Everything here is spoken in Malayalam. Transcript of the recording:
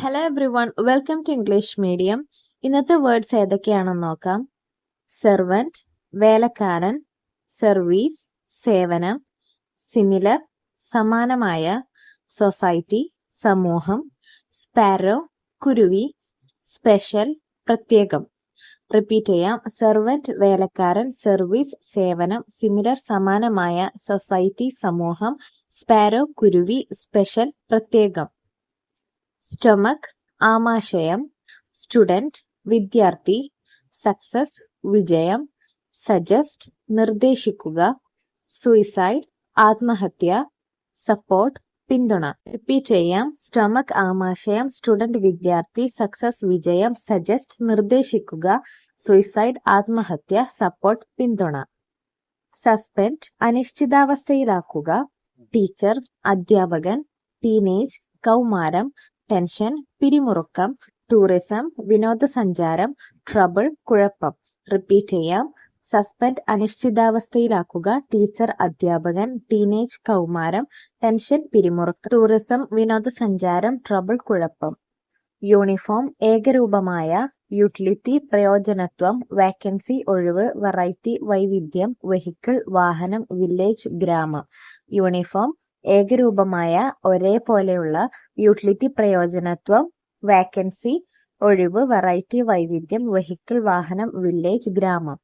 Hello everyone, welcome to English medium. ഇന്നത്തെ വേർഡ്സ് ഏതൊക്കെയാണെന്ന് നോക്കാം. സെർവൻറ്റ്, വേലക്കാരൻ. സർവീസ്, സേവനം. സിമിലർ, സമാനമായ. സൊസൈറ്റി, സമൂഹം. സ്പാരോ, കുരുവി. സ്പെഷ്യൽ, പ്രത്യേകം. റിപ്പീറ്റ് ചെയ്യാം. സെർവൻറ്റ്, വേലക്കാരൻ. സർവീസ്, സേവനം. സിമിലർ, സമാനമായ. സൊസൈറ്റി, സമൂഹം. സ്പാരോ, കുരുവി. സ്പെഷ്യൽ, പ്രത്യേകം. സ്റ്റൊമക്, ആമാശയം. സ്റ്റുഡന്റ്, വിദ്യാർത്ഥി. സക്സസ്, വിജയം. സജസ്റ്റ്, നിർദ്ദേശിക്കുക. സൂയിസൈഡ്, ആത്മഹത്യ. സപ്പോർട്ട്, പിന്തുണ. റിപ്പീറ്റ് ചെയ്യാം. സ്റ്റൊമക്, ആമാശയം. സ്റ്റുഡന്റ്, വിദ്യാർത്ഥി. സക്സസ്, വിജയം. സജസ്റ്റ്, നിർദ്ദേശിക്കുക. സൂയിസൈഡ്, ആത്മഹത്യ. സപ്പോർട്ട്, പിന്തുണ. സസ്പെൻഡ്, അനിശ്ചിതാവസ്ഥയിലാക്കുക. ടീച്ചർ, അധ്യാപകൻ. ടീനേജ്, കൗമാരം. ടെൻഷൻ, പിരിമുറുക്കം. ടൂറിസം, വിനോദസഞ്ചാരം. ട്രബിൾ, കുഴപ്പം. റിപ്പീറ്റ് ചെയ്യാം. സസ്പെൻഡ്, അനിശ്ചിതാവസ്ഥയിലാക്കുക. ടീച്ചർ, അധ്യാപകൻ. ടീനേജ്, കൗമാരം. ടെൻഷൻ, പിരിമുറുക്കം. ടൂറിസം, വിനോദസഞ്ചാരം. ട്രബിൾ, കുഴപ്പം. യൂണിഫോം, ഏകരൂപമായ. യൂട്ടിലിറ്റി, പ്രയോജനത്വം. വാക്കൻസി, ഒഴിവ്. വെറൈറ്റി, വൈവിധ്യം. വെഹിക്കിൾ, വാഹനം. വില്ലേജ്, ഗ്രാമം. യൂണിഫോം, ഏകരൂപമായ, ഒരേപോലെയുള്ള. യൂട്ടിലിറ്റി, പ്രയോജനത്വം. വാക്കൻസി, ഒഴിവ്. വെറൈറ്റി, വൈവിധ്യം. വെഹിക്കിൾ, വാഹനം. വില്ലേജ്, ഗ്രാമം.